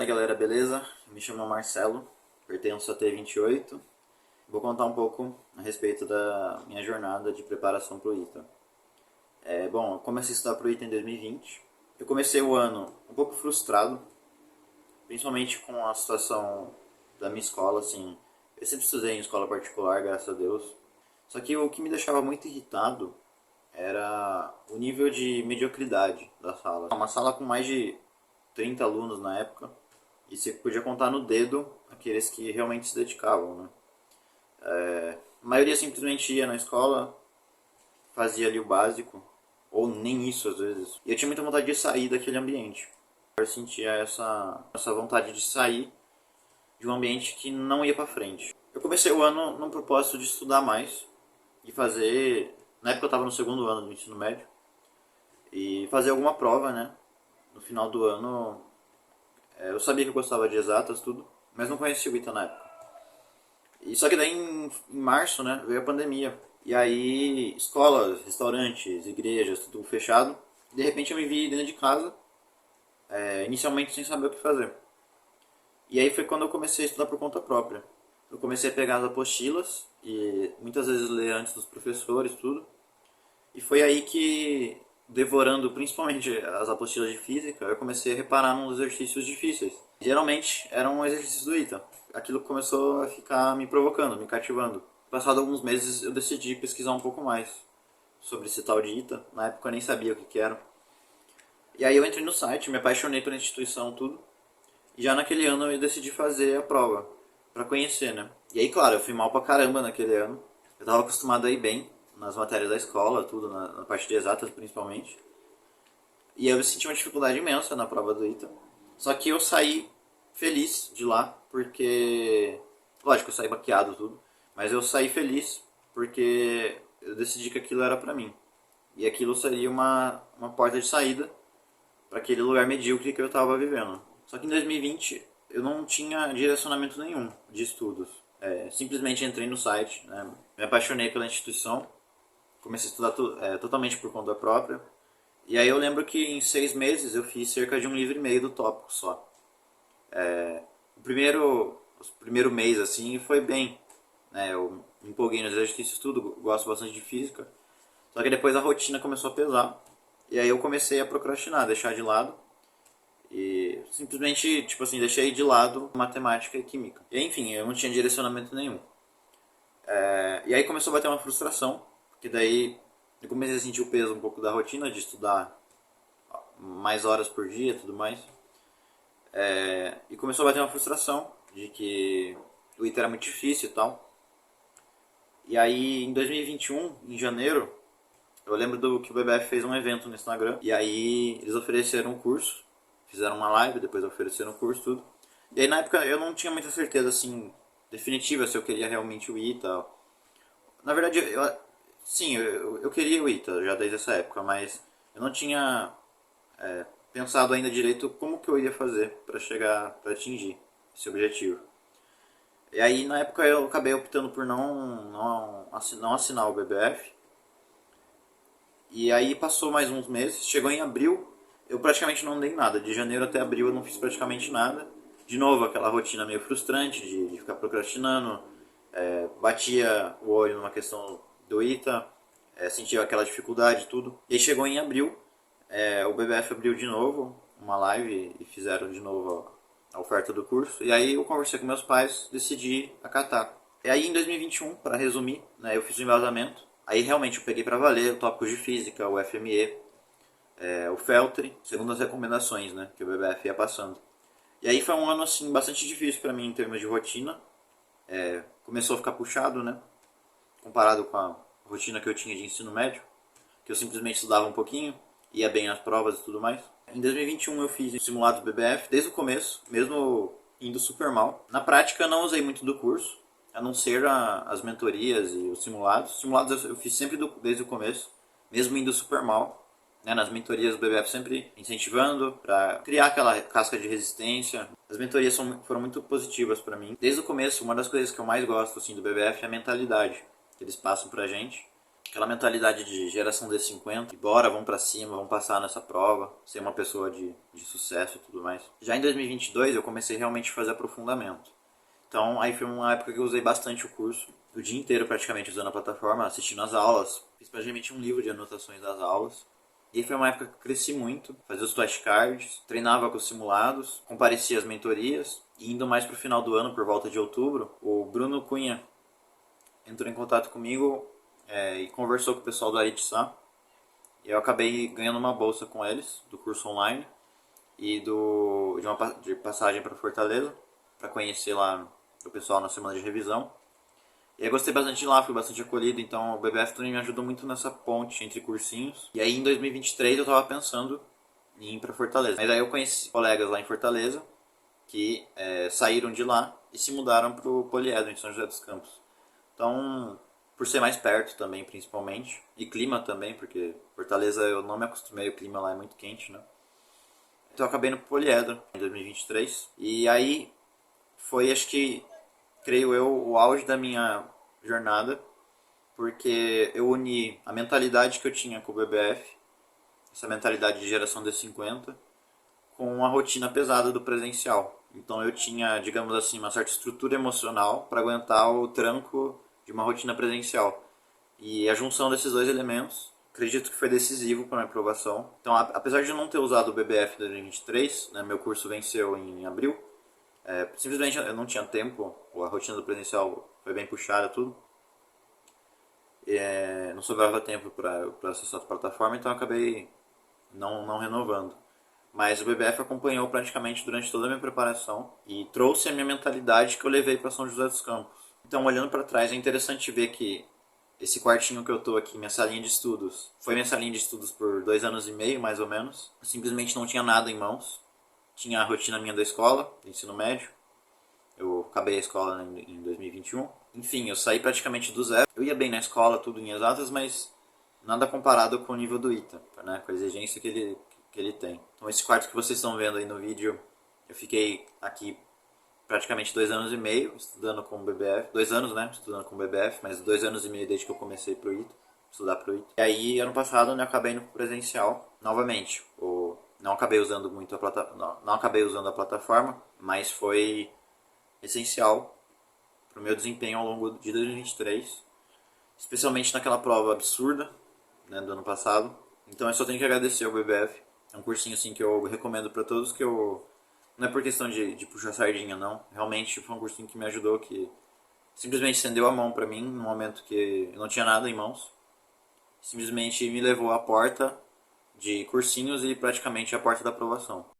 Fala galera, beleza? Me chamo Marcelo, pertenço a T28. Vou contar um pouco a respeito da minha jornada de preparação para o ITA. Bom, eu comecei a estudar para o ITA em 2020. Eu comecei o ano um pouco frustrado, principalmente com a situação da minha escola, assim. Eu sempre estudei em escola particular, graças a Deus. Só que o que me deixava muito irritado era o nível de mediocridade da sala. Uma sala com mais de 30 alunos na época, e você podia contar no dedo aqueles que realmente se dedicavam, né? A maioria simplesmente ia na escola, fazia ali o básico, ou nem isso às vezes. E eu tinha muita vontade de sair daquele ambiente. Eu sentia essa vontade de sair de um ambiente que não ia pra frente. Eu comecei o ano num propósito de estudar mais, de fazer... Na época eu estava no segundo ano do ensino médio, e fazer alguma prova, né? No final do ano, eu sabia que eu gostava de exatas, tudo, mas não conhecia o ITA na época. E só que daí em março, né, veio a pandemia. E aí, escolas, restaurantes, igrejas, tudo fechado. De repente eu me vi dentro de casa, inicialmente sem saber o que fazer. E aí foi quando eu comecei a estudar por conta própria. Eu comecei a pegar as apostilas e muitas vezes ler antes dos professores, tudo. E foi aí que, devorando principalmente as apostilas de física, eu comecei a reparar nos exercícios difíceis. Geralmente eram exercícios do ITA. Aquilo começou a ficar me provocando, me cativando. Passado alguns meses eu decidi pesquisar um pouco mais sobre esse tal de ITA. Na época eu nem sabia o que era. E aí eu entrei no site, me apaixonei pela instituição, tudo. E já naquele ano eu decidi fazer a prova, pra conhecer, né? E aí, claro, eu fui mal pra caramba naquele ano. Eu tava acostumado a ir bem nas matérias da escola, tudo, na parte de exatas principalmente. E eu senti uma dificuldade imensa na prova do ITA. Só que eu saí feliz de lá, porque... Lógico, eu saí baqueado tudo, mas eu saí feliz porque eu decidi que aquilo era pra mim. E aquilo seria uma porta de saída para aquele lugar medíocre que eu estava vivendo. Só que em 2020 eu não tinha direcionamento nenhum de estudos. Simplesmente entrei no site, né, me apaixonei pela instituição, comecei a estudar totalmente por conta própria. E aí eu lembro que em 6 meses eu fiz cerca de um livro e meio do tópico só. O primeiro mês assim foi bem, né, eu me empolguei nos exercícios tudo, gosto bastante de física. Só que depois a rotina começou a pesar. E aí eu comecei a procrastinar, deixar de lado. E simplesmente, tipo assim, deixei de lado matemática e química. E enfim, eu não tinha direcionamento nenhum. E aí começou a bater uma frustração, porque daí eu comecei a sentir o peso um pouco da rotina de estudar mais horas por dia e tudo mais. E começou a bater uma frustração de que o ITA era muito difícil e tal. E aí em 2021, em janeiro, eu lembro que o BBF fez um evento no Instagram. E aí eles ofereceram um curso, fizeram uma live, depois ofereceram o curso, tudo. E aí na época eu não tinha muita certeza, assim, definitiva se eu queria realmente o ITA. Na verdade, sim, eu queria o ITA já desde essa época, mas eu não tinha pensado ainda direito como que eu iria fazer para chegar, para atingir esse objetivo. E aí na época eu acabei optando por não assinar o BBF. E aí passou mais uns meses, chegou em abril, eu praticamente não dei nada. De janeiro até abril eu não fiz praticamente nada. De novo, aquela rotina meio frustrante de ficar procrastinando. Batia o olho numa questão do ITA, sentia aquela dificuldade e tudo. E aí chegou em abril, o BBF abriu de novo uma live e fizeram de novo a oferta do curso. E aí eu conversei com meus pais, decidi acatar. E aí em 2021, para resumir, né, eu fiz o embasamento. Aí realmente eu peguei para valer tópicos de física, o FME, o Feltri, segundo as recomendações, né, que o BBF ia passando. E aí foi um ano assim bastante difícil para mim em termos de rotina. Começou a ficar puxado, né, comparado com a rotina que eu tinha de ensino médio, que eu simplesmente estudava um pouquinho, ia bem nas provas e tudo mais. Em 2021 eu fiz o simulado do BBF desde o começo, mesmo indo super mal. Na prática eu não usei muito do curso, a não ser as mentorias e os simulados. Os simulados eu fiz sempre desde o começo, mesmo indo super mal. Né, nas mentorias do BBF sempre incentivando para criar aquela casca de resistência. As mentorias foram muito positivas para mim. Desde o começo, uma das coisas que eu mais gosto assim, do BBF é a mentalidade que eles passam pra gente. aquela mentalidade de geração D50, bora, vamos pra cima, vamos passar nessa prova, ser uma pessoa de sucesso e tudo mais. Já em 2022 eu comecei realmente a fazer aprofundamento. Então aí foi uma época que eu usei bastante o curso, o dia inteiro praticamente usando a plataforma, assistindo as aulas, fiz praticamente um livro de anotações das aulas. E aí foi uma época que eu cresci muito, fazia os flashcards, treinava com os simulados, comparecia às mentorias, e indo mais pro final do ano, por volta de outubro, o Bruno Cunha entrou em contato comigo e conversou com o pessoal do Aritsan. E eu acabei ganhando uma bolsa com eles, do curso online, e de passagem para Fortaleza, para conhecer lá o pessoal na semana de revisão. E eu gostei bastante de lá, fui bastante acolhido, então o BBF também me ajudou muito nessa ponte entre cursinhos. E aí em 2023 eu tava pensando em ir para Fortaleza. Mas aí eu conheci colegas lá em Fortaleza que saíram de lá e se mudaram pro Poliedro, em São José dos Campos. Então, por ser mais perto também, principalmente, e clima também, porque Fortaleza eu não me acostumei, o clima lá é muito quente, né? Então eu acabei no Poliedro em 2023. E aí foi, acho que, creio eu, o auge da minha jornada, porque eu uni a mentalidade que eu tinha com o BBF, essa mentalidade de geração D50, com a rotina pesada do presencial. Então eu tinha, digamos assim, uma certa estrutura emocional para aguentar o tranco de uma rotina presencial. E a junção desses dois elementos, acredito que foi decisivo para a minha aprovação. Então, apesar de eu não ter usado o BBF em 2023, né, meu curso venceu em abril, simplesmente eu não tinha tempo, a rotina do presencial foi bem puxada, tudo. Não sobrava tempo para acessar a plataforma, então eu acabei não renovando. Mas o BBF acompanhou praticamente durante toda a minha preparação e trouxe a minha mentalidade que eu levei para São José dos Campos. Então, olhando para trás, é interessante ver que esse quartinho que eu tô aqui, minha salinha de estudos, foi minha salinha de estudos por 2 anos e meio, mais ou menos. Eu simplesmente não tinha nada em mãos. Tinha a rotina minha da escola, do ensino médio. Eu acabei a escola em 2021. Enfim, eu saí praticamente do zero. Eu ia bem na escola, tudo em exatas, mas nada comparado com o nível do ITA, né? Com a exigência que ele tem. Então esse quarto que vocês estão vendo aí no vídeo, eu fiquei aqui praticamente 2 anos e meio estudando com o BBF. 2 anos, né? Estudando com o BBF, mas 2 anos e meio desde que eu comecei pro ITA, estudar pro ITA. E aí, ano passado, eu acabei no presencial novamente. Não acabei usando muito a plataforma, não acabei usando a plataforma, mas foi essencial para o meu desempenho ao longo de 2023, especialmente naquela prova absurda, né, do ano passado. Então eu só tenho que agradecer ao BBF. É um cursinho assim que eu recomendo para todos, que eu não é por questão de puxar sardinha, não. Realmente foi um cursinho que me ajudou, que simplesmente estendeu a mão para mim no momento que eu não tinha nada em mãos. Simplesmente me levou à porta de cursinhos e praticamente à porta da aprovação.